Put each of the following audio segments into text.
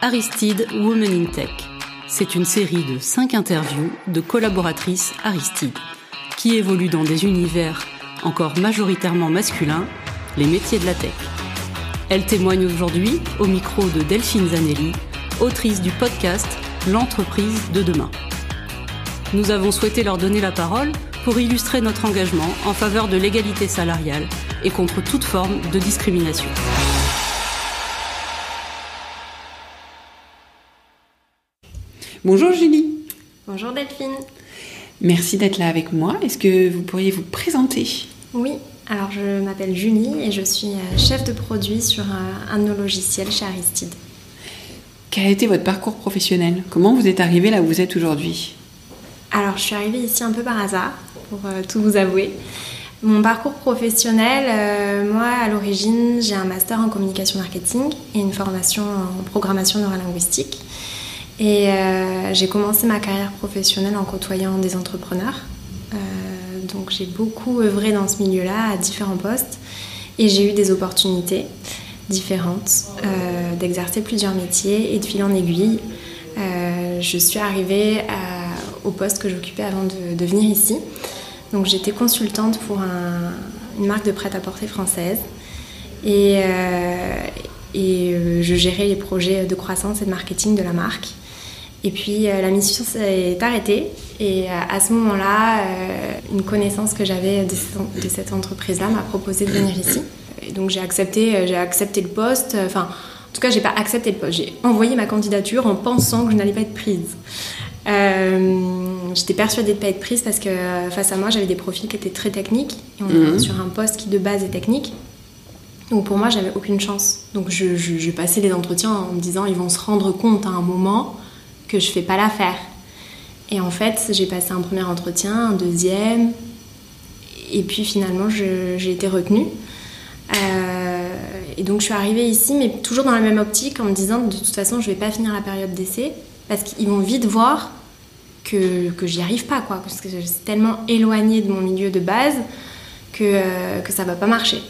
Aristide Women in Tech. C'est une série de 5 interviews de collaboratrices Aristide qui évoluent dans des univers encore majoritairement masculins, les métiers de la tech. Elles témoignent aujourd'hui au micro de Delphine Zanelli, autrice du podcast L'entreprise de demain. Nous avons souhaité leur donner la parole pour illustrer notre engagement en faveur de l'égalité salariale et contre toute forme de discrimination. Bonjour Julie. Bonjour Delphine. Merci d'être là avec moi. Est-ce que vous pourriez vous présenter ? Oui, alors je m'appelle Julie et je suis chef de produit sur un de nos logiciels chez Aristide. Quel a été votre parcours professionnel ? Comment vous êtes arrivée là où vous êtes aujourd'hui ? Alors je suis arrivée ici un peu par hasard, pour tout vous avouer. Mon parcours professionnel, moi à l'origine j'ai un master en communication marketing et une formation en programmation neurolinguistique. Et j'ai commencé ma carrière professionnelle en côtoyant des entrepreneurs. Donc j'ai beaucoup œuvré dans ce milieu-là à différents postes et j'ai eu des opportunités différentes d'exercer plusieurs métiers et de fil en aiguille. Je suis arrivée au poste que j'occupais avant de venir ici. Donc j'étais consultante pour une marque de prêt-à-porter française et je gérais les projets de croissance et de marketing de la marque. Et puis la mission s'est arrêtée et à ce moment-là, une connaissance que j'avais de cette entreprise-là m'a proposé de venir ici. Et donc j'ai accepté le poste, enfin en tout cas j'ai pas accepté le poste, j'ai envoyé ma candidature en pensant que je n'allais pas être prise. J'étais persuadée de ne pas être prise parce que face à moi j'avais des profils qui étaient très techniques et on est sur un poste qui de base est technique. Donc pour moi j'avais aucune chance. Donc je passais les entretiens en me disant ils vont se rendre compte à un moment que je fais pas l'affaire. Et en fait, j'ai passé un premier entretien, un deuxième, et puis finalement, j'ai été retenue. Et donc, je suis arrivée ici, mais toujours dans la même optique, en me disant de toute façon, je vais pas finir la période d'essai, parce qu'ils vont vite voir que j'y arrive pas, quoi, parce que c'est tellement éloigné de mon milieu de base que ça va pas marcher.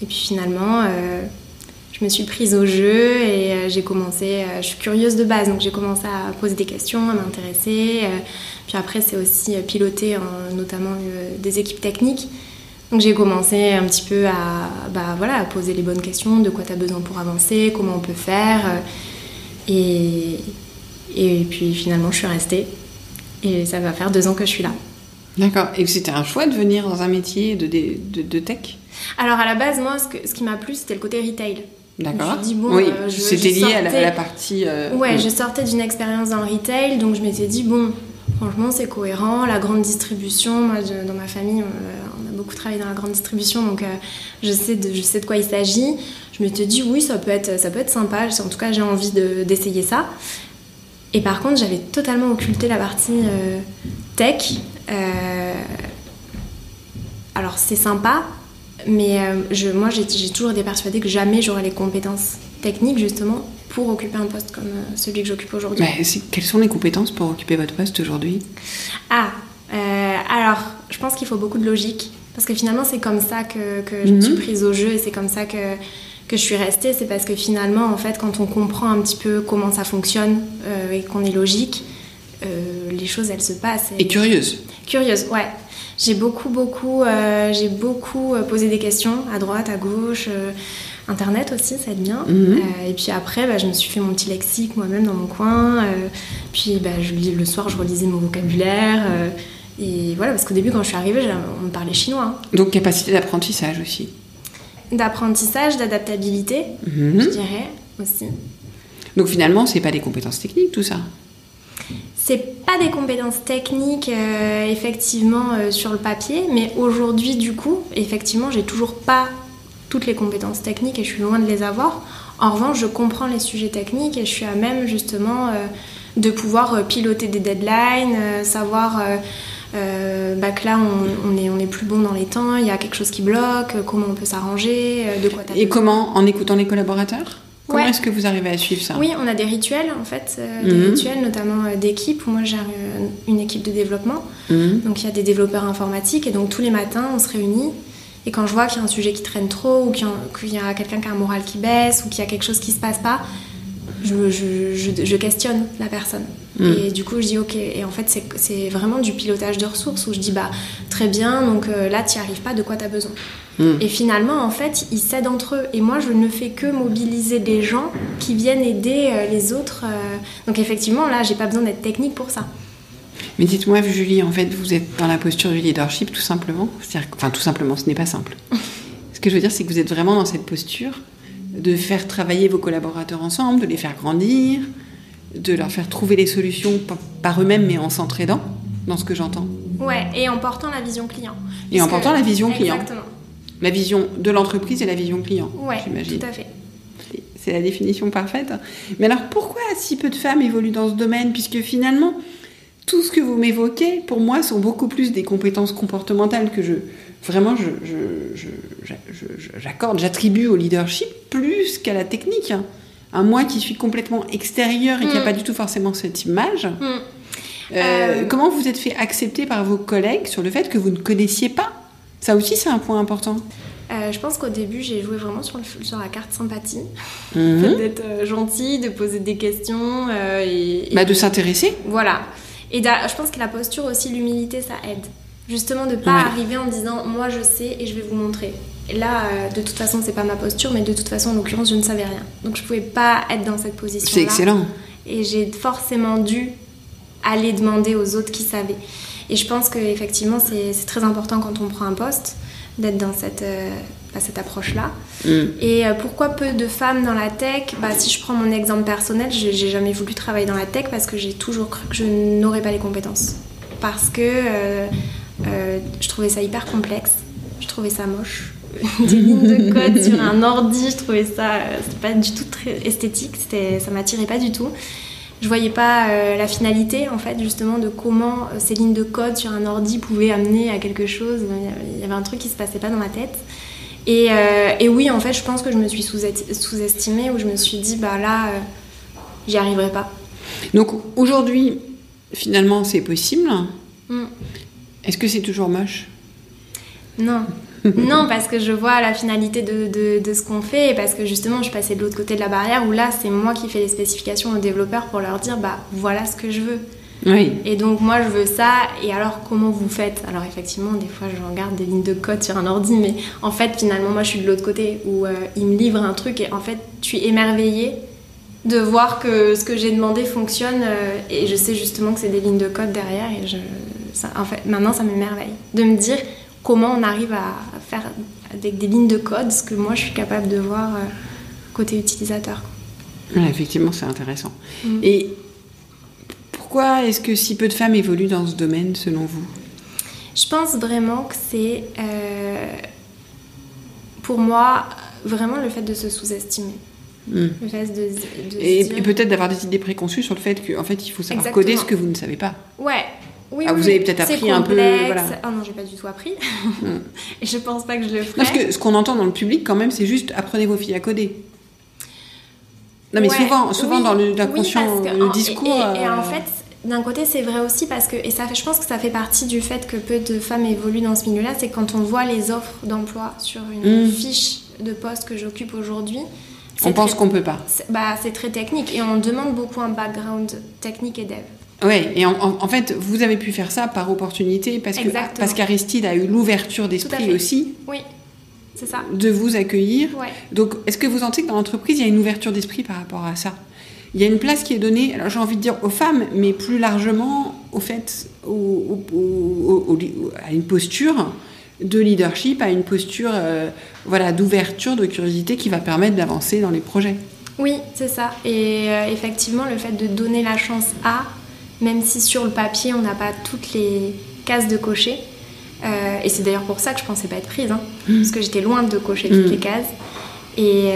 Et puis finalement... je me suis prise au jeu et j'ai commencé, je suis curieuse de base, donc j'ai commencé à poser des questions, à m'intéresser. Puis après, c'est aussi piloter notamment des équipes techniques. Donc j'ai commencé un petit peu à poser les bonnes questions, de quoi tu as besoin pour avancer, comment on peut faire. Et puis finalement, je suis restée. Et ça va faire 2 ans que je suis là. D'accord. Et c'était un choix de venir dans un métier de tech ? Alors à la base, moi, ce qui m'a plu, c'était le côté retail. D'accord. Je me suis dit, bon, oui, c'était lié à la partie... Ouais, je sortais d'une expérience dans le retail, donc je m'étais dit, bon, franchement, c'est cohérent. La grande distribution, moi, dans ma famille, on a beaucoup travaillé dans la grande distribution, donc je sais de quoi il s'agit. Je m'étais dit, oui, ça peut être sympa. En tout cas, j'ai envie d'essayer ça. Et par contre, j'avais totalement occulté la partie tech. Alors, c'est sympa, mais moi, j'ai toujours été persuadée que jamais j'aurais les compétences techniques, justement, pour occuper un poste comme celui que j'occupe aujourd'hui. Quelles sont les compétences pour occuper votre poste aujourd'hui ? Alors, je pense qu'il faut beaucoup de logique, parce que finalement, c'est comme ça que je me suis prise au jeu, et c'est comme ça que je suis restée. C'est parce que finalement, en fait, quand on comprend un petit peu comment ça fonctionne et qu'on est logique, les choses, elles se passent. Et curieuse. Curieuse, ouais. J'ai beaucoup posé des questions à droite, à gauche, Internet aussi, ça aide bien. Et puis après, je me suis fait mon petit lexique moi-même dans mon coin. Puis le soir, je relisais mon vocabulaire. Et voilà, parce qu'au début, quand je suis arrivée, on me parlait chinois. Donc capacité d'apprentissage aussi. D'apprentissage, d'adaptabilité, je dirais aussi. Donc finalement, c'est pas des compétences techniques, tout ça ? C'est pas des compétences techniques, effectivement, sur le papier, mais aujourd'hui, du coup, effectivement, j'ai toujours pas toutes les compétences techniques et je suis loin de les avoir. En revanche, je comprends les sujets techniques et je suis à même, justement, de pouvoir piloter des deadlines, savoir que là, on est plus bon dans les temps, il y a quelque chose qui bloque, comment on peut s'arranger, de quoi t'as besoin. Et comment ? En écoutant les collaborateurs ? Comment Ouais. est-ce que vous arrivez à suivre ça ? Oui, on a des rituels, en fait, des rituels notamment d'équipe, où moi j'ai une équipe de développement. Donc il y a des développeurs informatiques et donc tous les matins on se réunit. Et quand je vois qu'il y a un sujet qui traîne trop ou qu'il y a quelqu'un qui a un moral qui baisse ou qu'il y a quelque chose qui se passe pas, je questionne la personne. Et du coup, je dis ok. Et en fait, c'est vraiment du pilotage de ressources où je dis bah très bien, donc là, tu n'y arrives pas, de quoi tu as besoin. Et finalement, en fait, ils s'aident entre eux. Et moi, je ne fais que mobiliser des gens qui viennent aider les autres. Donc effectivement, là, j'ai pas besoin d'être technique pour ça. Mais dites-moi, Julie, en fait, vous êtes dans la posture du leadership, tout simplement. Enfin, tout simplement, ce n'est pas simple. Ce que je veux dire, c'est que vous êtes vraiment dans cette posture de faire travailler vos collaborateurs ensemble, de les faire grandir, de leur faire trouver les solutions par eux-mêmes, mais en s'entraidant, dans ce que j'entends. Ouais, et en portant la vision client. Et en portant la vision client. Exactement. La vision de l'entreprise et la vision client, ouais, j'imagine. Tout à fait. C'est la définition parfaite. Mais alors, pourquoi si peu de femmes évoluent dans ce domaine ? Puisque finalement, tout ce que vous m'évoquez, pour moi, sont beaucoup plus des compétences comportementales que j'attribue au leadership plus qu'à la technique. À moi qui suis complètement extérieure et qui n'a pas du tout forcément cette image. Comment vous êtes fait accepter par vos collègues sur le fait que vous ne connaissiez pas ? Ça aussi, c'est un point important. Je pense qu'au début, j'ai joué vraiment sur la carte sympathie. D'être gentille, de poser des questions. De s'intéresser. Voilà. Et je pense que la posture aussi, l'humilité, ça aide. Justement, de ne pas arriver en disant « moi, je sais et je vais vous montrer ». Et là, de toute façon, c'est pas ma posture, mais de toute façon, en l'occurrence, je ne savais rien. Donc, je pouvais pas être dans cette position-là. C'est excellent. Et j'ai forcément dû aller demander aux autres qui savaient. Et je pense qu'effectivement, c'est très important quand on prend un poste, d'être dans cette approche-là. Et pourquoi peu de femmes dans la tech ? Si je prends mon exemple personnel, j'ai jamais voulu travailler dans la tech parce que j'ai toujours cru que je n'aurais pas les compétences. Parce que je trouvais ça hyper complexe, je trouvais ça moche. Des lignes de code sur un ordi, je trouvais ça c'était pas du tout très esthétique, ça m'attirait pas du tout. Je voyais pas la finalité en fait justement de comment ces lignes de code sur un ordi pouvaient amener à quelque chose. Il y avait un truc qui se passait pas dans ma tête. Et oui, en fait, je pense que je me suis sous-estimée, où je me suis dit j'y arriverai pas. Donc aujourd'hui, finalement, c'est possible. Est-ce que c'est toujours moche ? Non. Non, parce que je vois la finalité de ce qu'on fait, et parce que justement, je passais de l'autre côté de la barrière, où là, c'est moi qui fais les spécifications aux développeurs pour leur dire, voilà ce que je veux. Oui. Et donc, moi, je veux ça, et alors, comment vous faites ? Alors, effectivement, des fois, je regarde des lignes de code sur un ordi, mais en fait, finalement, moi, je suis de l'autre côté, où ils me livrent un truc, et en fait, tu es émerveillée de voir que ce que j'ai demandé fonctionne, et je sais justement que c'est des lignes de code derrière, et en fait, maintenant, ça m'émerveille. De me dire comment on arrive à faire avec des lignes de code ce que moi je suis capable de voir côté utilisateur. Ouais, effectivement, c'est intéressant. Et pourquoi est-ce que si peu de femmes évoluent dans ce domaine, selon vous ? Je pense vraiment que c'est, pour moi, vraiment le fait de se sous-estimer. Le fait de et peut-être d'avoir des idées préconçues sur le fait qu'en fait, il faut savoir coder ce que vous ne savez pas. Ouais. Oui, vous avez peut-être appris un peu. Voilà. Ah non, j'ai pas du tout appris. Et je pense pas que je le ferai. Parce que ce qu'on entend dans le public, quand même, c'est juste apprenez vos filles à coder. Non, mais souvent dans l'inconscient, le discours. Et en fait, d'un côté, c'est vrai aussi parce que, je pense que ça fait partie du fait que peu de femmes évoluent dans ce milieu-là, c'est quand on voit les offres d'emploi sur une fiche de poste que j'occupe aujourd'hui. On pense qu'on peut pas. C'est très technique et on demande beaucoup un background technique et dev. Oui, et en fait, vous avez pu faire ça par opportunité parce qu'Aristide a eu l'ouverture d'esprit aussi. Oui, c'est ça. De vous accueillir. Ouais. Donc, est-ce que vous sentez que dans l'entreprise, il y a une ouverture d'esprit par rapport à ça ? Il y a une place qui est donnée, alors j'ai envie de dire aux femmes, mais plus largement, au fait, à une posture de leadership, à une posture d'ouverture, de curiosité qui va permettre d'avancer dans les projets. Oui, c'est ça. Et effectivement, le fait de donner la chance même si sur le papier, on n'a pas toutes les cases de cocher. Et c'est d'ailleurs pour ça que je ne pensais pas être prise, parce que j'étais loin de cocher toutes les cases. Et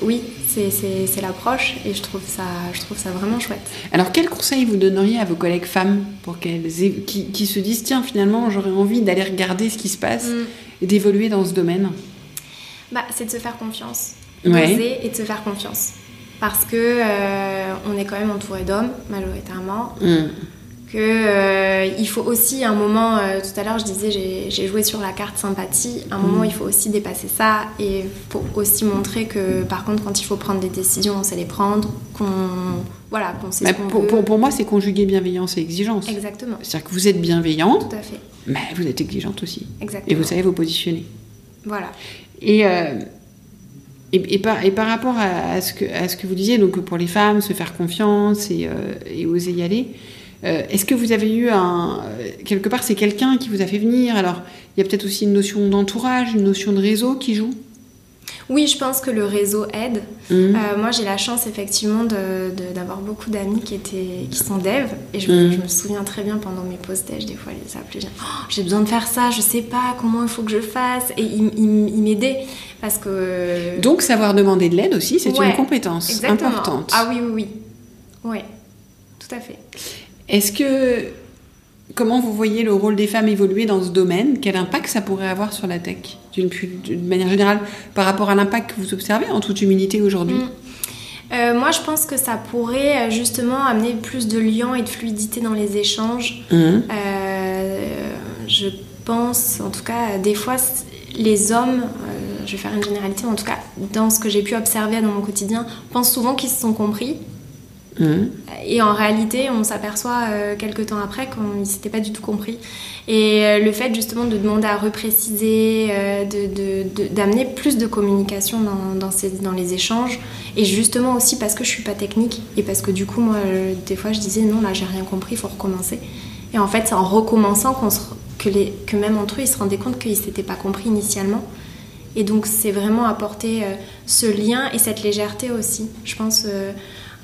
oui, c'est l'approche, et je trouve ça vraiment chouette. Alors, quel conseil vous donneriez à vos collègues femmes pour qui se disent « Tiens, finalement, j'aurais envie d'aller regarder ce qui se passe et d'évoluer dans ce domaine ?» C'est de se faire confiance, d'oser et de se faire confiance. Parce que on est quand même entouré d'hommes, majoritairement. il faut aussi un moment, tout à l'heure je disais j'ai joué sur la carte sympathie, un moment il faut aussi dépasser ça et il faut aussi montrer que par contre quand il faut prendre des décisions on sait les prendre, qu'on sait ce qu'on veut. Pour moi c'est conjuguer bienveillance et exigence. Exactement. C'est-à-dire que vous êtes bienveillant, tout à fait. Mais vous êtes exigeante aussi. Exactement. Et vous savez vous positionner. Voilà. Et par rapport à ce que vous disiez, donc pour les femmes, se faire confiance et oser y aller, est-ce que vous avez eu quelque part, c'est quelqu'un qui vous a fait venir? Alors, il y a peut-être aussi une notion d'entourage, une notion de réseau qui joue? Oui, je pense que le réseau aide. Moi, j'ai la chance, effectivement, d'avoir beaucoup d'amis qui sont devs. Et je me souviens très bien, pendant mes pauses déj, des fois, ils appelaient, j'ai besoin de faire ça, je sais pas comment il faut que je fasse. Et ils m'aidaient. Parce que... Donc, savoir demander de l'aide aussi, c'est une compétence exactement. Importante. Ah oui. Oui, tout à fait. Comment vous voyez le rôle des femmes évoluer dans ce domaine? Quel impact ça pourrait avoir sur la tech, d'une manière générale, par rapport à l'impact que vous observez en toute humilité aujourd'hui? Moi, je pense que ça pourrait justement amener plus de liens et de fluidité dans les échanges. Je pense, en tout cas, des fois, les hommes, je vais faire une généralité, mais en tout cas, dans ce que j'ai pu observer dans mon quotidien, pensent souvent qu'ils se sont compris. Et en réalité, on s'aperçoit quelques temps après qu'on ne s'était pas du tout compris. Et le fait justement de demander à repréciser, d'amener plus de communication dans les échanges, et justement aussi parce que je ne suis pas technique, et parce que du coup, moi, des fois, je disais non, là, j'ai rien compris, il faut recommencer. Et en fait, c'est en recommençant que même entre eux, ils se rendaient compte qu'ils ne s'étaient pas compris initialement. Et donc, c'est vraiment apporter ce lien et cette légèreté aussi. Je pense...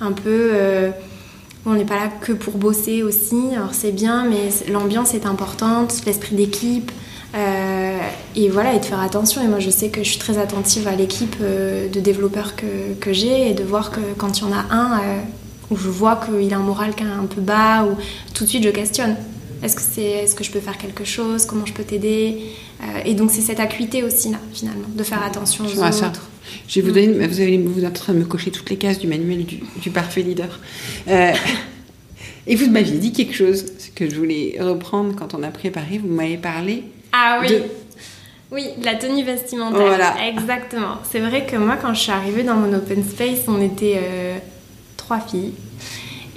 un peu, on n'est pas là que pour bosser aussi, alors c'est bien, mais l'ambiance est importante, l'esprit d'équipe, et voilà, et de faire attention. Et moi, je sais que je suis très attentive à l'équipe de développeurs que j'ai, et de voir que quand il y en a un où je vois qu'il a un moral qui est un peu bas, ou tout de suite je questionne. Est-ce que je peux faire quelque chose? Comment je peux t'aider? Et donc c'est cette acuité aussi là, finalement, de faire attention aux autres. Je vais vous donner, vous êtes en train de me cocher toutes les cases du manuel du parfait leader. Et vous m'aviez dit quelque chose que je voulais reprendre quand on a préparé. Vous m'avez parlé. Ah oui. Oui, de la tenue vestimentaire. Voilà. Exactement. C'est vrai que moi, quand je suis arrivée dans mon open space, on était 3 filles.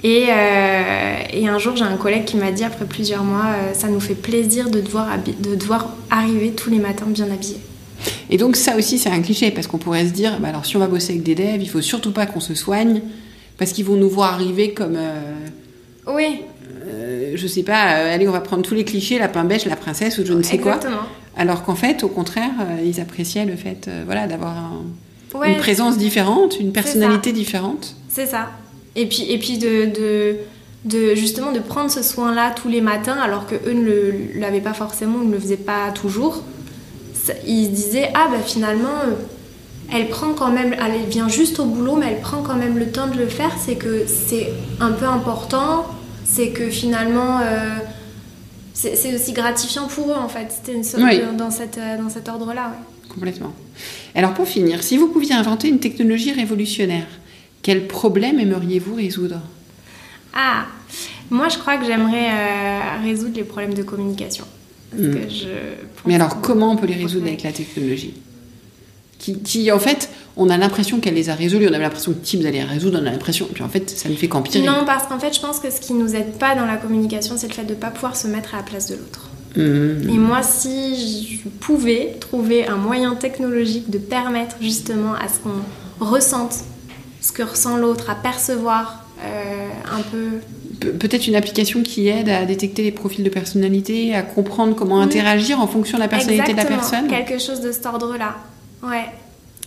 Et un jour, j'ai un collègue qui m'a dit, après plusieurs mois, ça nous fait plaisir de devoir arriver tous les matins bien habillés. Et donc ça aussi, c'est un cliché, parce qu'on pourrait se dire, alors si on va bosser avec des devs, il faut surtout pas qu'on se soigne, parce qu'ils vont nous voir arriver comme... oui. Je sais pas, allez, on va prendre tous les clichés, la pain beige, la princesse, ou je ne sais Exactement. Quoi. Alors qu'en fait, au contraire, ils appréciaient le fait d'avoir une présence différente, une personnalité différente. C'est ça. Et puis de justement de prendre ce soin-là tous les matins, alors qu'eux ne l'avaient pas forcément, ne le faisaient pas toujours. Ils se disaient, finalement, elle prend quand même, elle vient juste au boulot, mais elle prend quand même le temps de le faire, c'est que c'est un peu important, c'est que finalement, c'est aussi gratifiant pour eux, en fait. C'était une sorte dans cet ordre-là. Ouais. Complètement. Alors pour finir, si vous pouviez inventer une technologie révolutionnaire, quel problème aimeriez-vous résoudre? Moi je crois que j'aimerais résoudre les problèmes de communication. Mais alors comment on peut les résoudre avec la technologie qui en fait, on a l'impression qu'elle les a résolus, on avait l'impression que Teams allait les résoudre, on a l'impression, puis en fait ça ne fait qu'empirer. Non, parce qu'en fait je pense que ce qui nous aide pas dans la communication, c'est le fait de ne pas pouvoir se mettre à la place de l'autre. Et moi, si je pouvais trouver un moyen technologique de permettre justement à ce qu'on ressente ce que ressent l'autre, à percevoir un peu... Peut-être une application qui aide à détecter les profils de personnalité, à comprendre comment interagir en fonction de la personnalité de la personne. Quelque chose de cet ordre-là. Ouais.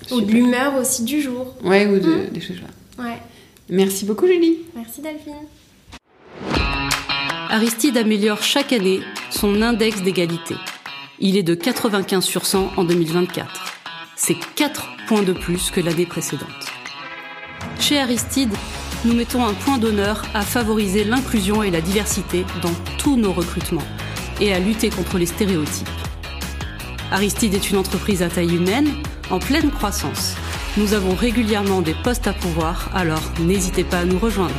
Super. Ou de l'humeur aussi du jour. Ouais, ou des choses-là. Ouais. Merci beaucoup, Julie. Merci, Delphine. Aristide améliore chaque année son index d'égalité. Il est de 95 sur 100 en 2024. C'est 4 points de plus que l'année précédente. Chez Aristide, nous mettons un point d'honneur à favoriser l'inclusion et la diversité dans tous nos recrutements et à lutter contre les stéréotypes. Aristide est une entreprise à taille humaine, en pleine croissance. Nous avons régulièrement des postes à pourvoir, alors n'hésitez pas à nous rejoindre.